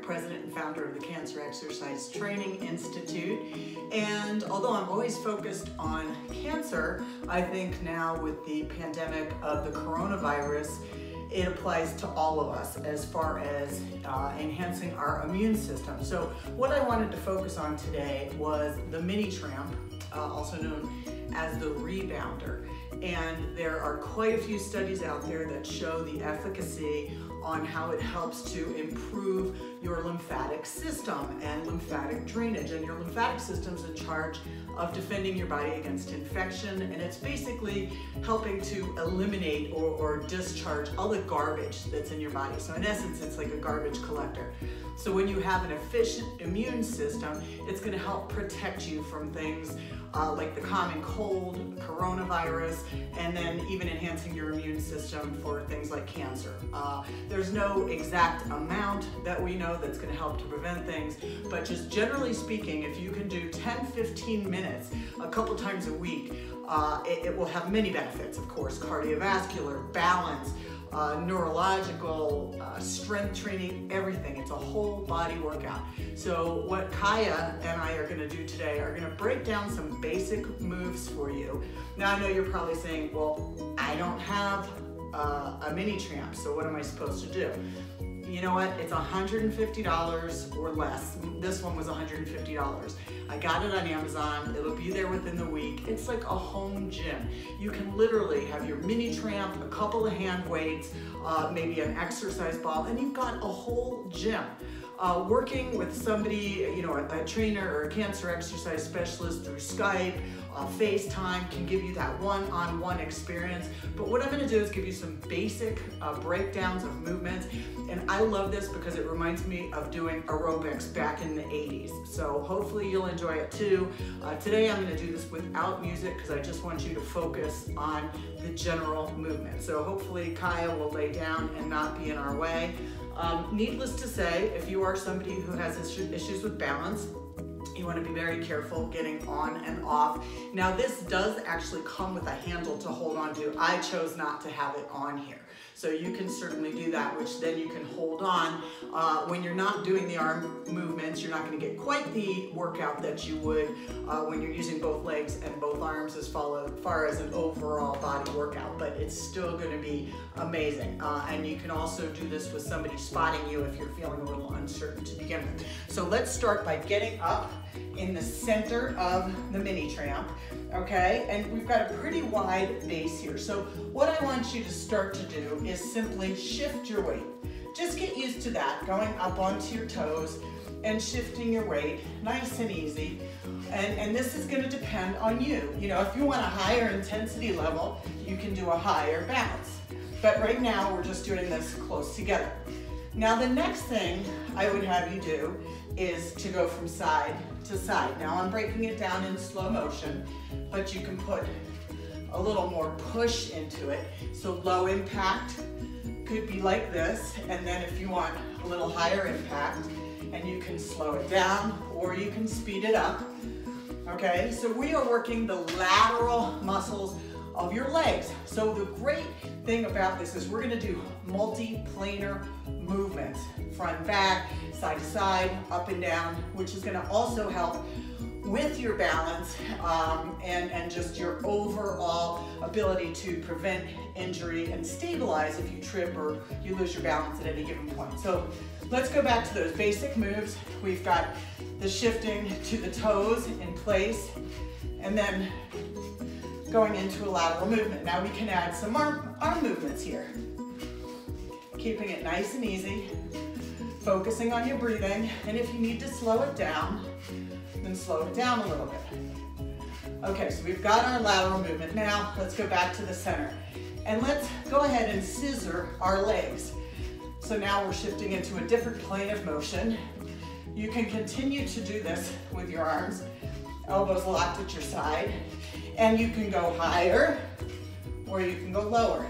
President and founder of the Cancer Exercise Training Institute. And although I'm always focused on cancer, I think now with the pandemic of the coronavirus, it applies to all of us as far as enhancing our immune system. So what I wanted to focus on today was the mini tramp, also known as the rebounder. And there are quite a few studies out there that show the efficacy on how it helps to improve your lymphatic system and lymphatic drainage. And your lymphatic system is in charge of defending your body against infection, and it's basically helping to eliminate or discharge all the garbage that's in your body. So in essence, it's like a garbage collector. So when you have an efficient immune system, it's going to help protect you from things like the common cold, coronavirus, and then even enhancing your immune system for things like cancer. There's no exact amount that we know that's going to help to prevent things, but just generally speaking, if you can do 10-15 minutes a couple times a week, it will have many benefits, of course: cardiovascular, balance, neurological, strength training, everything. It's a whole body workout. So what Kaya and I are going to do today are going to break down some basic moves for you. Now I know you're probably saying, well, I don't have a mini tramp, so what am I supposed to do? You know what? It's $150 or less. This one was $150. I got it on Amazon. It'll be there within the week. It's like a home gym. You can literally have your mini tramp, a couple of hand weights, maybe an exercise ball, and you've got a whole gym. Working with somebody, you know, a trainer or a cancer exercise specialist through Skype, FaceTime can give you that one-on-one experience. But what I'm going to do is give you some basic breakdowns of movements. And I love this because it reminds me of doing aerobics back in the 80s. So hopefully you'll enjoy it too. Today I'm going to do this without music because I just want you to focus on the general movement. So hopefully Kaya will lay down and not be in our way. Needless to say, if you are somebody who has issues with balance, you want to be very careful getting on and off. Now this does actually come with a handle to hold on to. I chose not to have it on here. So you can certainly do that, which then you can hold on. When you're not doing the arm movements, you're not going to get quite the workout that you would when you're using both legs and both arms as far as an overall body workout, but it's still going to be amazing. And you can also do this with somebody spotting you if you're feeling a little uncertain to begin with. So let's start by getting up in the center of the mini tramp, okay? And we've got a pretty wide base here. So what I want you to start to do is simply shift your weight. Just get used to that, going up onto your toes and shifting your weight, nice and easy. And this is going to depend on you. You know, if you want a higher intensity level, you can do a higher balance. But right now, we're just doing this close together. Now, the next thing I would have you do is to go from side to side. Now, I'm breaking it down in slow motion, but you can put a little more push into it. So low impact could be like this, and then if you want a little higher impact, and you can slow it down or you can speed it up. Okay, so we are working the lateral muscles of your legs. So the great thing about this is we're going to do multi-planar movements, front, back, side to side, up and down, which is going to also help with your balance and just your overall ability to prevent injury and stabilize if you trip or you lose your balance at any given point. So let's go back to those basic moves. We've got the shifting to the toes in place and then going into a lateral movement. Now we can add some arm movements here. Keeping it nice and easy, focusing on your breathing, and if you need to slow it down, then slow it down a little bit. Okay, so we've got our lateral movement. Now let's go back to the center. And let's go ahead and scissor our legs. So now we're shifting into a different plane of motion. You can continue to do this with your arms, elbows locked at your side, and you can go higher or you can go lower.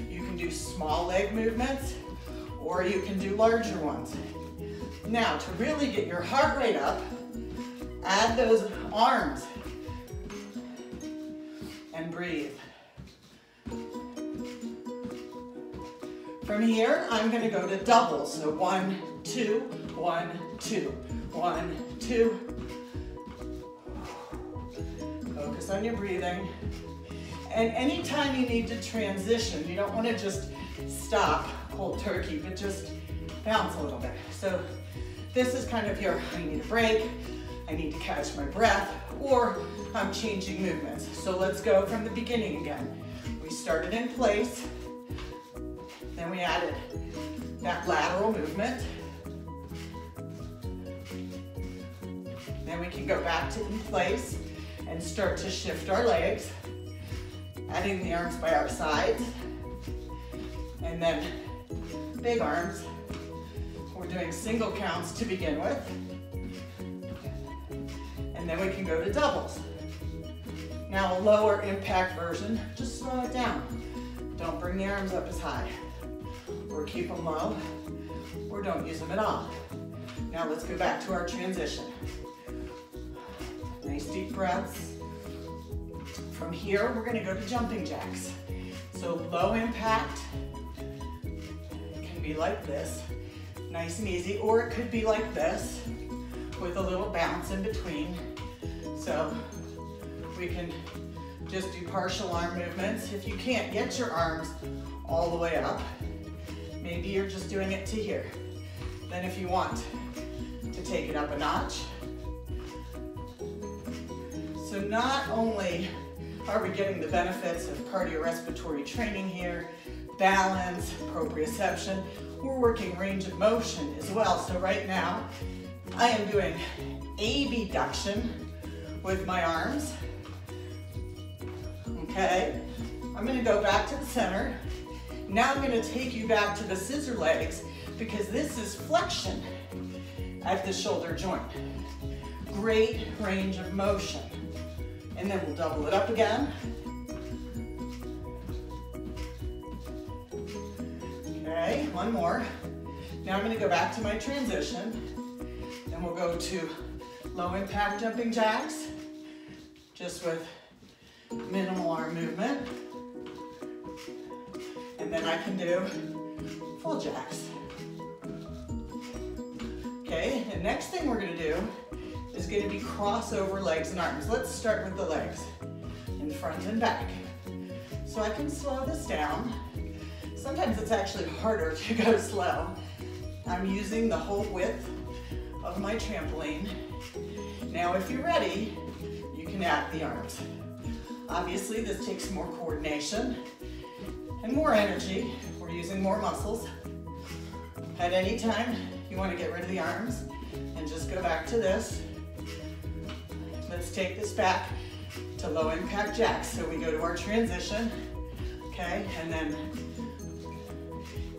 You can do small leg movements or you can do larger ones. Now, to really get your heart rate up, add those arms and breathe. From here, I'm gonna go to doubles. So 1, 2, 1, 2, 1, 2. Focus on your breathing. And anytime you need to transition, you don't want to just stop cold turkey, but just bounce a little bit. So this is kind of your, I need a break, I need to catch my breath, or I'm changing movements. So let's go from the beginning again. We started in place, then we added that lateral movement. Then we can go back to in place and start to shift our legs, adding the arms by our sides, and then big arms. We're doing single counts to begin with, and then we can go to doubles. Now a lower impact version, just slow it down. Don't bring the arms up as high, or keep them low, or don't use them at all. Now let's go back to our transition. Nice deep breaths. From here, we're gonna go to jumping jacks. So low impact, it can be like this, nice and easy, or it could be like this, with a little bounce in between. So we can just do partial arm movements. If you can't get your arms all the way up, maybe you're just doing it to here. Then if you want to take it up a notch. So not only are we getting the benefits of cardiorespiratory training here, balance, proprioception, we're working range of motion as well. So right now, I am doing abduction with my arms. Okay, I'm gonna go back to the center. Now I'm gonna take you back to the scissor legs because this is flexion at the shoulder joint. Great range of motion. And then we'll double it up again. Okay, one more. Now I'm gonna go back to my transition. Then we'll go to low impact jumping jacks, just with minimal arm movement. And then I can do full jacks. Okay, the next thing we're gonna do is gonna be crossover legs and arms. Let's start with the legs, in front and back. So I can slow this down. Sometimes it's actually harder to go slow. I'm using the whole width of my trampoline. Now if you're ready, you can add the arms. Obviously this takes more coordination and more energy. We're using more muscles. At any time, you want to get rid of the arms and just go back to this. Let's take this back to low impact jacks. So we go to our transition, okay, and then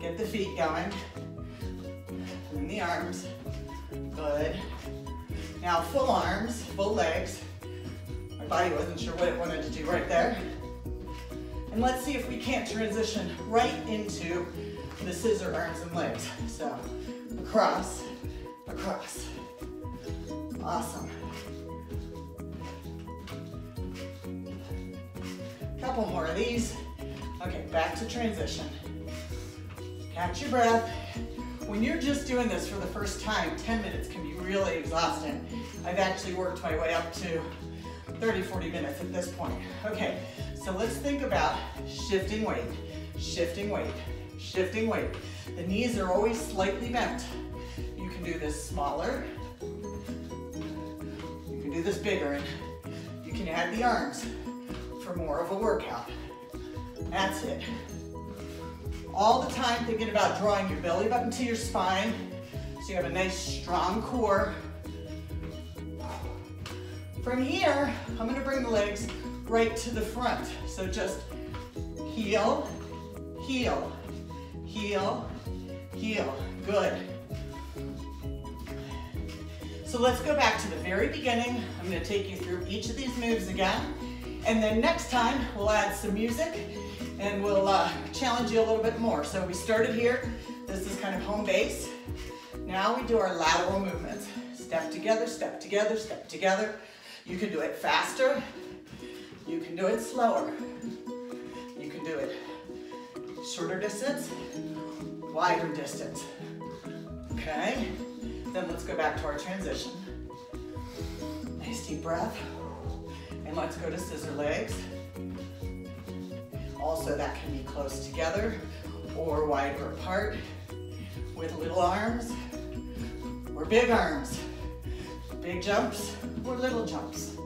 get the feet going, and the arms, good. Now full arms, full legs. My body wasn't sure what it wanted to do right there. And let's see if we can't transition right into the scissor arms and legs. So across, across. Awesome. Couple more of these. Okay, back to transition. Catch your breath. When you're just doing this for the first time, 10 minutes can be really exhausting. I've actually worked my way up to 30, 40 minutes at this point. Okay, so let's think about shifting weight, shifting weight, shifting weight. The knees are always slightly bent. You can do this smaller. You can do this bigger, and you can add the arms for more of a workout. That's it. All the time thinking about drawing your belly button to your spine so you have a nice strong core. From here, I'm gonna bring the legs right to the front. So just heel, heel, heel, heel. Good. So let's go back to the very beginning. I'm gonna take you through each of these moves again. And then next time, we'll add some music and we'll challenge you a little bit more. So we started here. This is kind of home base. Now we do our lateral movements. Step together, step together, step together. You can do it faster. You can do it slower. You can do it shorter distance wider distance. Okay, then let's go back to our transition. Nice deep breath. And let's go to scissor legs. Also, that can be close together or wider apart with little arms or big arms. Big jumps or little jumps.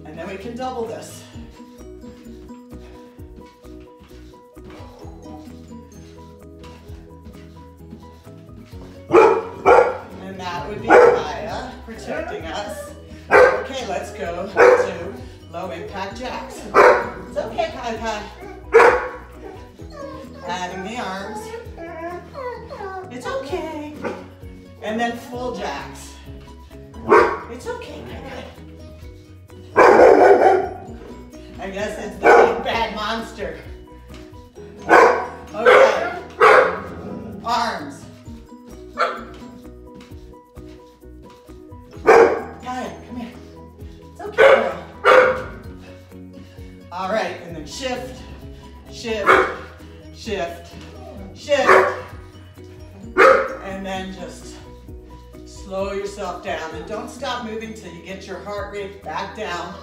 And then we can double this. And that would be Kaya protecting us. Okay, let's go to low impact jacks. It's okay, Kaya. Adding the arms. It's okay. And then full jacks. It's okay, Kaya. I guess it's the big bad monster. Okay. Arms. Kaya, come here. It's okay, girl. All right, and then shift, shift, shift, shift. And then just slow yourself down. And don't stop moving till you get your heart rate back down.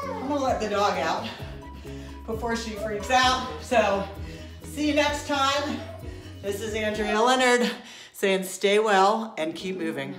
I'm gonna let the dog out before she freaks out. So, see you next time. This is Andrea Leonard saying stay well and keep moving.